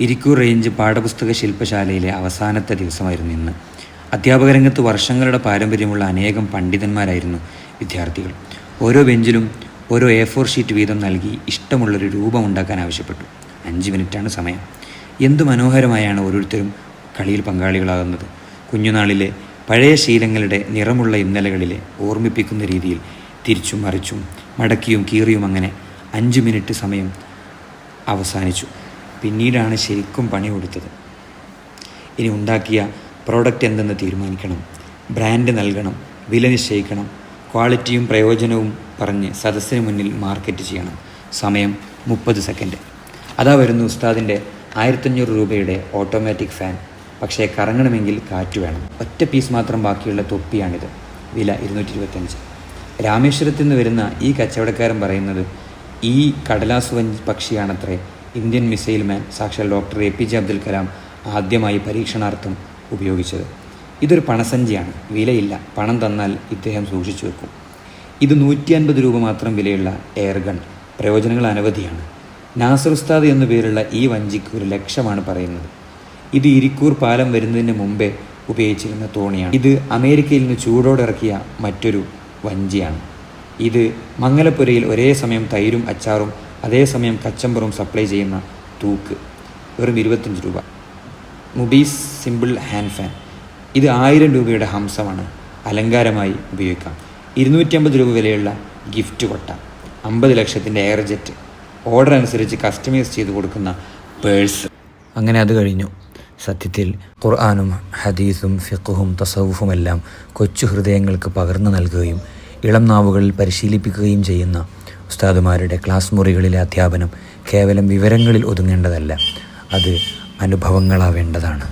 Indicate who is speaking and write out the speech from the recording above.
Speaker 1: Irikkur range പാഠപുസ്തക ശില്പശാലയിലെ അവസാനത്തെ ദിവസമായിരുന്നു ഇന്ന്. അധ്യാപകരംഗത്ത് വർഷങ്ങളുടെ പാരമ്പര്യമുള്ള അനേകം പണ്ഡിതന്മാരായിരുന്നു വിദ്യാർത്ഥികൾ. ഓരോ ബെഞ്ചിലും ഓരോ A4 ഷീറ്റ് വീതം നൽകി ഇഷ്ടമുള്ളൊരു രൂപം ഉണ്ടാക്കാൻ ആവശ്യപ്പെട്ടു. 5 മിനിറ്റാണ് സമയം. എന്തു മനോഹരമായാണ് ഓരോരുത്തരും കളിയിൽ പങ്കാളികളാകുന്നത്. കുഞ്ഞുനാളിലെ പഴയ ശീലങ്ങളുടെ നിറമുള്ള ഇന്നലകളിലെ ഓർമ്മിപ്പിക്കുന്ന രീതിയിൽ തിരിച്ചും മറിച്ചും മടക്കിയും കീറിയും അങ്ങനെ 5 മിനിറ്റ് സമയം അവസാനിച്ചു. പിന്നീടാണ് ശരിക്കും പണി കൊടുത്തത്. ഇനി ഉണ്ടാക്കിയ പ്രോഡക്റ്റ് എന്തെന്ന് തീരുമാനിക്കണം, ബ്രാൻഡ് നൽകണം, വില നിശ്ചയിക്കണം, ക്വാളിറ്റിയും പ്രയോജനവും പറഞ്ഞ് സദസ്സിന് മുന്നിൽ മാർക്കറ്റ് ചെയ്യണം. സമയം 30 സെക്കൻഡ്. അതാ വരുന്നു ഉസ്താദിൻ്റെ 1500 രൂപയുടെ ഓട്ടോമാറ്റിക് ഫാൻ. പക്ഷേ കറങ്ങണമെങ്കിൽ കാറ്റ് വേണം. ഒറ്റ പീസ് മാത്രം ബാക്കിയുള്ള തൊപ്പിയാണിത്. വില 225. രാമേശ്വരത്ത് നിന്ന് വരുന്ന ഈ കച്ചവടക്കാരൻ പറയുന്നത് ഈ കടലാസ് വഞ്ചി പക്ഷിയാണത്രേ ഇന്ത്യൻ മിസൈൽ മാൻ സാക്ഷാൽ ഡോക്ടർ APJ അബ്ദുൽ കലാം ആദ്യമായി പരീക്ഷണാർത്ഥം ഉപയോഗിച്ചത്. ഇതൊരു പണസഞ്ചിയാണ്, വിലയില്ല. പണം തന്നാൽ ഇദ്ദേഹം സൂക്ഷിച്ചു വെക്കും. ഇത് 150 രൂപ മാത്രം വിലയുള്ള എയർഗൺ. പ്രയോജനങ്ങൾ അനവധിയാണ്. നാസർ ഉസ്താദ് എന്നു പേരുള്ള ഈ വഞ്ചിക്ക് 1 ലക്ഷമാണ് പറയുന്നത്. ഇത് ഇരിക്കൂർ പാലം വരുന്നതിന് മുമ്പേ ഉപയോഗിച്ചിരുന്ന തോണിയാണ്. ഇത് അമേരിക്കയിൽ നിന്ന് ചൂടോടെ ഇറക്കിയ മറ്റൊരു വഞ്ചിയാണ്. ഇത് മംഗലപ്പുരയിൽ ഒരേ സമയം തൈരും അച്ചാറും അതേസമയം കച്ചമ്പറും സപ്ലൈ ചെയ്യുന്ന തൂക്ക്. വെറും 25 രൂപ. മുബീസ് സിമ്പിൾ ഹാൻഡ് ഫാൻ. ഇത് 1000 രൂപയുടെ ഹംസമാണ്. അലങ്കാരമായി ഉപയോഗിക്കാം. 250 രൂപ വിലയുള്ള ഗിഫ്റ്റ് കൊട്ട. 50 ലക്ഷത്തിൻ്റെ എയർ ജെറ്റ്. ഓർഡർ അനുസരിച്ച് കസ്റ്റമൈസ് ചെയ്ത് കൊടുക്കുന്ന പേഴ്സ്. അങ്ങനെ അത് കഴിഞ്ഞു. സത്യത്തിൽ ഖുർആനും ഹദീസും ഫിഖ്ഹും തസവുഫുമെല്ലാം കൊച്ചു ഹൃദയങ്ങൾക്ക് പകർന്നു നൽകുകയും ഇളം നാവുകളിൽ പരിശീലിപ്പിക്കുകയും ചെയ്യുന്ന ഉസ്താദുമാരുടെ ക്ലാസ് മുറികളിലെ അധ്യാപനം കേവലം വിവരങ്ങളിൽ ഒതുങ്ങേണ്ടതല്ല, അത് അനുഭവങ്ങളാവേണ്ടതാണ്.